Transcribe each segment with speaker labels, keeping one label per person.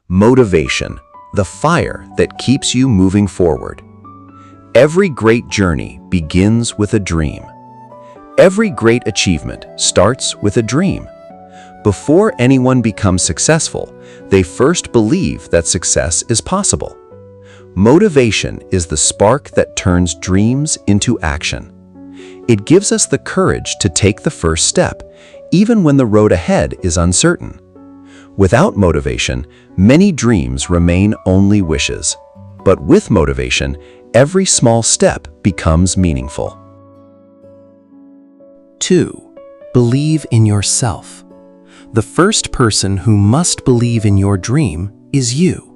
Speaker 1: Motivation, the fire that keeps you moving forward. Every great journey begins with a dream. Every great achievement starts with a dream. Before anyone becomes successful, they first believe that success is possible. Motivation is the spark that turns dreams into action. It gives us the courage to take the first step, even when the road ahead is uncertain. Without motivation, many dreams remain only wishes. But with motivation, every small step becomes meaningful.
Speaker 2: 2. Believe in yourself. The first person who must believe in your dream is you.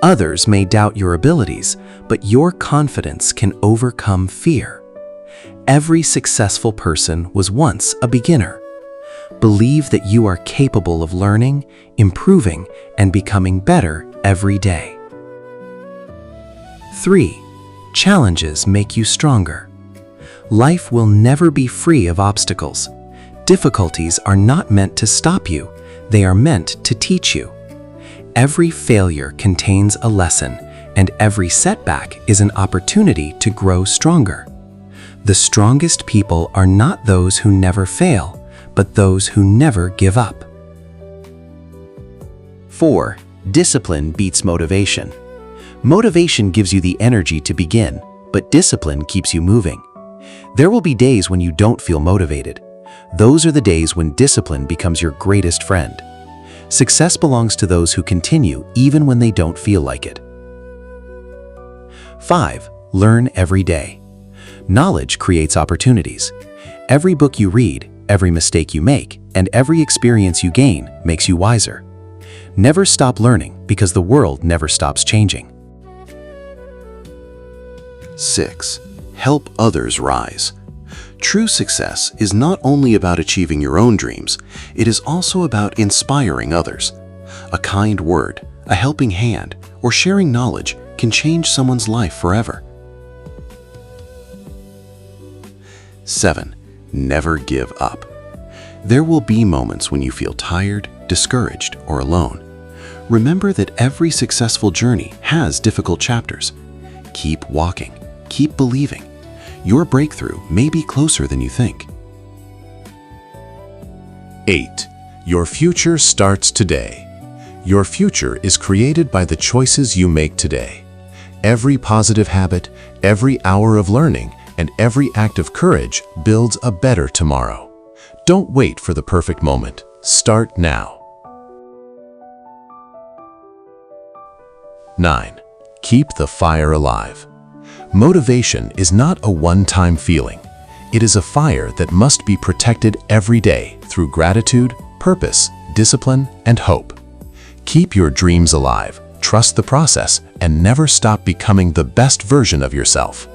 Speaker 2: Others may doubt your abilities, but your confidence can overcome fear. Every successful person was once a beginner. Believe that you are capable of learning, improving, and becoming better every day. 3. Challenges make you stronger. Life will never be free of obstacles. Difficulties are not meant to stop you, they are meant to teach you. Every failure contains a lesson, and every setback is an opportunity to grow stronger. The strongest people are not those who never fail, but those who never give up. 4. Discipline beats motivation. Motivation gives you the energy to begin, but discipline keeps you moving. There will be days when you don't feel motivated. Those are the days when discipline becomes your greatest friend. Success belongs to those who continue even when they don't feel like it. 5. Learn every day. Knowledge creates opportunities. Every book you read, every mistake you make, and every experience you gain makes you wiser. Never stop learning because the world never stops changing.
Speaker 3: 6. Help others rise. True success is not only about achieving your own dreams, it is also about inspiring others. A kind word, a helping hand, or sharing knowledge can change someone's life forever. 7. Never give up. There will be moments when you feel tired, discouraged, or alone. Remember that every successful journey has difficult chapters. Keep walking, keep believing. Your breakthrough may be closer than you think.
Speaker 4: 8. Your future starts today. Your future is created by the choices you make today. Every positive habit, every hour of learning, and every act of courage builds a better tomorrow. Don't wait for the perfect moment. Start now. 9. Keep the fire alive. Motivation is not a one-time feeling. It is a fire that must be protected every day through gratitude, purpose, discipline, and hope. Keep your dreams alive, trust the process, and never stop becoming the best version of yourself.